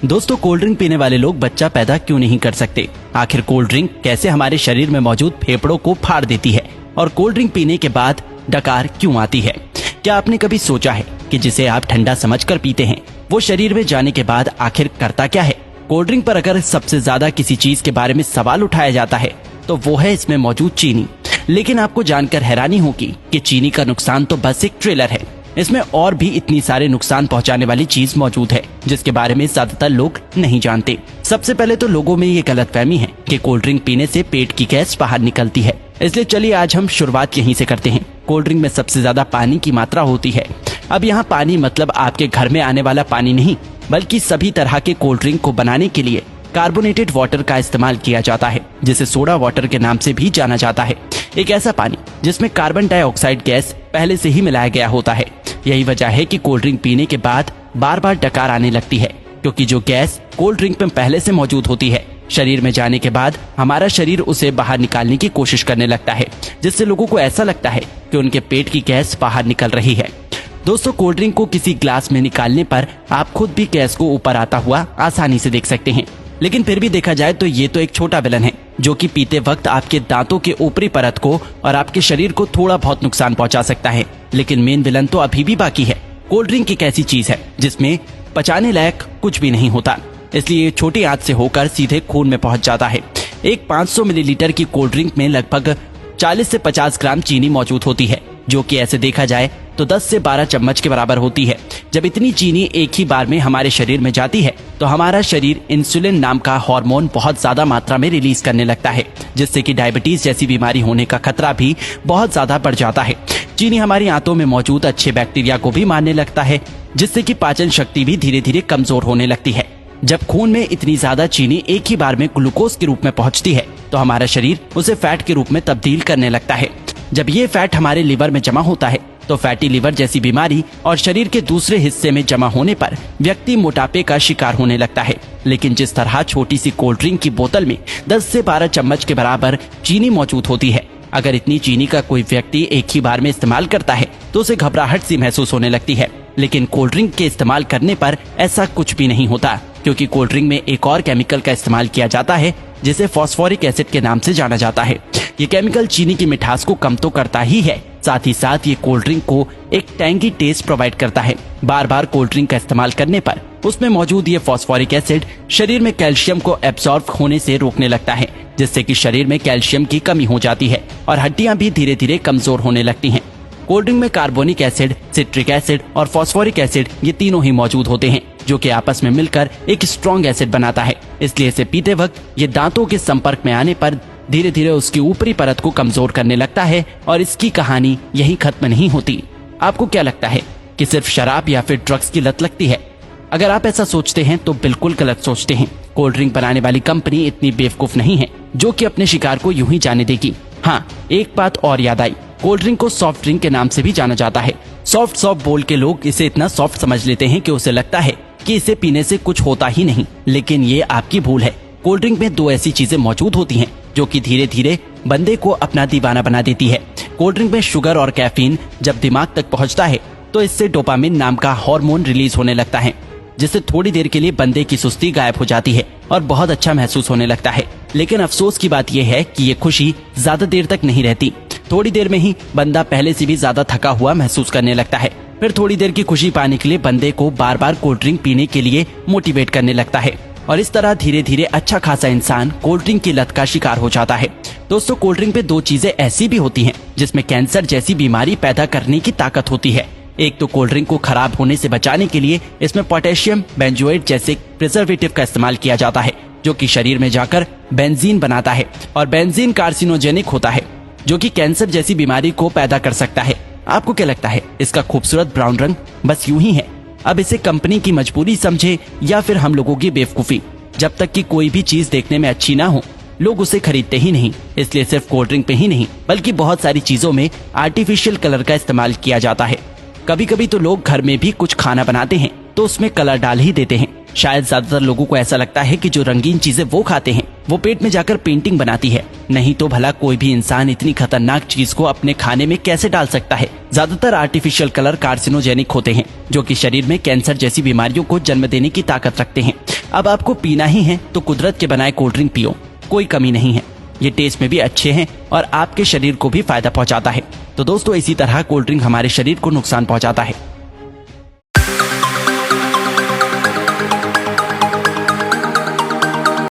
दोस्तों, cold drink पीने वाले लोग बच्चा पैदा क्यों नहीं कर सकते? आखिर कोल्ड ड्रिंक कैसे हमारे शरीर में मौजूद फेफड़ों को फाड़ देती है और कोल्ड ड्रिंक पीने के बाद डकार क्यों आती है? क्या आपने कभी सोचा है कि जिसे आप ठंडा समझकर पीते हैं वो शरीर में जाने के बाद आखिर करता क्या है? कोल्ड ड्रिंक पर अगर सबसे ज्यादा किसी चीज के बारे में सवाल उठाया जाता है तो वो है इसमें मौजूद चीनी। लेकिन आपको जानकर हैरानी होगी कि चीनी का नुकसान तो बस एक ट्रेलर है। इसमें और भी इतनी सारे नुकसान पहुंचाने वाली चीज मौजूद है जिसके बारे में ज्यादातर लोग नहीं जानते। सबसे पहले तो लोगों में ये गलतफहमी है कि कोल्ड ड्रिंक पीने से पेट की गैस बाहर निकलती है। इसलिए चलिए आज हम शुरुआत यहीं से करते हैं। कोल्ड ड्रिंक में सबसे ज्यादा पानी की मात्रा होती है। अब यहाँ पानी मतलब आपके घर में आने वाला पानी नहीं, बल्कि सभी तरह के कोल्ड ड्रिंक को बनाने के लिए कार्बोनेटेड वाटर का इस्तेमाल किया जाता है, जिसे सोडा वाटर के नाम से भी जाना जाता है। एक ऐसा पानी जिसमें कार्बन डाइऑक्साइड गैस पहले से ही मिलाया गया होता है। यही वजह है कि कोल्ड ड्रिंक पीने के बाद बार बार डकार आने लगती है, क्योंकि जो गैस कोल्ड ड्रिंक में पहले से मौजूद होती है शरीर में जाने के बाद हमारा शरीर उसे बाहर निकालने की कोशिश करने लगता है, जिससे लोगों को ऐसा लगता है कि उनके पेट की गैस बाहर निकल रही है। दोस्तों, कोल्ड ड्रिंक को किसी ग्लास में निकालने पर आप खुद भी गैस को ऊपर आता हुआ आसानी से देख सकते हैं। लेकिन फिर भी देखा जाए तो ये तो एक छोटा विलन है जो कि पीते वक्त आपके दांतों के ऊपरी परत को और आपके शरीर को थोड़ा बहुत नुकसान पहुंचा सकता है। लेकिन मेन विलन तो अभी भी बाकी है। कोल्ड ड्रिंक एक ऐसी चीज है जिसमें पचाने लायक कुछ भी नहीं होता, इसलिए छोटी आंच से होकर सीधे खून में पहुंच जाता है। एक 500 मिलीलीटर की कोल्ड ड्रिंक में लगभग 40 से 50 ग्राम चीनी मौजूद होती है, जो कि ऐसे देखा जाए तो 10 से 12 चम्मच के बराबर होती है। जब इतनी चीनी एक ही बार में हमारे शरीर में जाती है तो हमारा शरीर इंसुलिन नाम का हार्मोन बहुत ज्यादा मात्रा में रिलीज करने लगता है, जिससे कि डायबिटीज जैसी बीमारी होने का खतरा भी बहुत ज्यादा बढ़ जाता है। चीनी हमारी आंतों में मौजूद अच्छे बैक्टीरिया को भी मारने लगता है, जिससे कि पाचन शक्ति भी धीरे धीरे कमजोर होने लगती है। जब खून में इतनी ज्यादा चीनी एक ही बार में ग्लूकोज के रूप में पहुंचती है तो हमारा शरीर उसे फैट के रूप में तब्दील करने लगता है। जब ये फैट हमारे लिवर में जमा होता है तो फैटी लिवर जैसी बीमारी और शरीर के दूसरे हिस्से में जमा होने पर व्यक्ति मोटापे का शिकार होने लगता है। लेकिन जिस तरह छोटी सी कोल्ड ड्रिंक की बोतल में 10 से 12 चम्मच के बराबर चीनी मौजूद होती है, अगर इतनी चीनी का कोई व्यक्ति एक ही बार में इस्तेमाल करता है तो उसे घबराहट सी महसूस होने लगती है। लेकिन कोल्ड ड्रिंक के इस्तेमाल करने पर ऐसा कुछ भी नहीं होता, क्योंकि कोल्ड ड्रिंक में एक और केमिकल का इस्तेमाल किया जाता है जिसे फॉस्फोरिक एसिड के नाम से जाना जाता है। ये केमिकल चीनी की मिठास को कम तो करता ही है, साथ ही साथ ये कोल्ड ड्रिंक को एक टैंगी टेस्ट प्रोवाइड करता है। बार बार कोल्ड ड्रिंक का इस्तेमाल करने पर उसमें मौजूद ये फॉस्फोरिक एसिड शरीर में कैल्शियम को एब्सॉर्ब होने से रोकने लगता है, जिससे कि शरीर में कैल्शियम की कमी हो जाती है और हड्डियां भी धीरे धीरे कमजोर होने लगती हैं। कोल्ड ड्रिंक में कार्बोनिक एसिड, सिट्रिक एसिड और फॉस्फोरिक एसिड ये तीनों ही मौजूद होते हैं, जो कि आपस में मिलकर एक स्ट्रॉन्ग एसिड बनाता है। इसलिए इसे पीते वक्त ये दांतों के संपर्क में आने पर धीरे धीरे उसकी ऊपरी परत को कमजोर करने लगता है और इसकी कहानी यही खत्म नहीं होती। आपको क्या लगता है कि सिर्फ शराब या फिर ड्रग्स की लत लगती है? अगर आप ऐसा सोचते हैं तो बिल्कुल गलत सोचते हैं। कोल्ड ड्रिंक बनाने वाली कंपनी इतनी बेवकूफ नहीं है जो कि अपने शिकार को यूं ही जाने देगी। हाँ, एक बात और याद आई, कोल्ड ड्रिंक को सॉफ्ट ड्रिंक के नाम से भी जाना जाता है। सॉफ्ट बोल के लोग इसे इतना सॉफ्ट समझ लेते हैं कि उसे लगता है कि इसे पीने से कुछ होता ही नहीं, लेकिन ये आपकी भूल है। कोल्ड ड्रिंक में दो ऐसी चीजें मौजूद होती हैं जो कि धीरे धीरे बंदे को अपना दीवाना बना देती है। कोल्ड ड्रिंक में शुगर और कैफीन जब दिमाग तक पहुंचता है तो इससे डोपामिन नाम का हार्मोन रिलीज होने लगता है, जिससे थोड़ी देर के लिए बंदे की सुस्ती गायब हो जाती है और बहुत अच्छा महसूस होने लगता है। लेकिन अफसोस की बात यह है कि ये खुशी ज्यादा देर तक नहीं रहती। थोड़ी देर में ही बंदा पहले से भी ज्यादा थका हुआ महसूस करने लगता है। फिर थोड़ी देर की खुशी पाने के लिए बंदे को बार बार कोल्ड ड्रिंक पीने के लिए मोटिवेट करने लगता है और इस तरह धीरे धीरे अच्छा खासा इंसान कोल्ड ड्रिंक की लत का शिकार हो जाता है। दोस्तों, कोल्ड ड्रिंक पे दो चीजें ऐसी भी होती हैं जिसमें कैंसर जैसी बीमारी पैदा करने की ताकत होती है। एक तो कोल्ड ड्रिंक को खराब होने से बचाने के लिए इसमें पोटेशियम बेंजोएट जैसे प्रिजर्वेटिव का इस्तेमाल किया जाता है, जो कि शरीर में जाकर बेंजीन बनाता है और बेंजीन कार्सिनोजेनिक होता है, जो कि कैंसर जैसी बीमारी को पैदा कर सकता है। आपको क्या लगता है इसका खूबसूरत ब्राउन रंग बस यूं ही है? अब इसे कंपनी की मजबूरी समझे या फिर हम लोगों की बेवकूफी? जब तक कि कोई भी चीज देखने में अच्छी ना हो लोग उसे खरीदते ही नहीं। इसलिए सिर्फ कोल्ड ड्रिंक पे ही नहीं बल्कि बहुत सारी चीजों में आर्टिफिशियल कलर का इस्तेमाल किया जाता है। कभी कभी तो लोग घर में भी कुछ खाना बनाते हैं तो उसमें कलर डाल ही देते हैं। शायद ज्यादातर लोगों को ऐसा लगता है कि जो रंगीन चीजें वो खाते हैं वो पेट में जाकर पेंटिंग बनाती है। नहीं तो भला कोई भी इंसान इतनी खतरनाक चीज को अपने खाने में कैसे डाल सकता है। ज्यादातर आर्टिफिशियल कलर कार्सिनोजेनिक होते हैं, जो कि शरीर में कैंसर जैसी बीमारियों को जन्म देने की ताकत रखते हैं। अब आपको पीना ही है तो कुदरत के बनाए कोल्ड ड्रिंक पियो, कोई कमी नहीं है। ये टेस्ट में भी अच्छे हैं और आपके शरीर को भी फायदा पहुंचाता है। तो दोस्तों, इसी तरह कोल्ड ड्रिंक हमारे शरीर को नुकसान पहुंचाता है।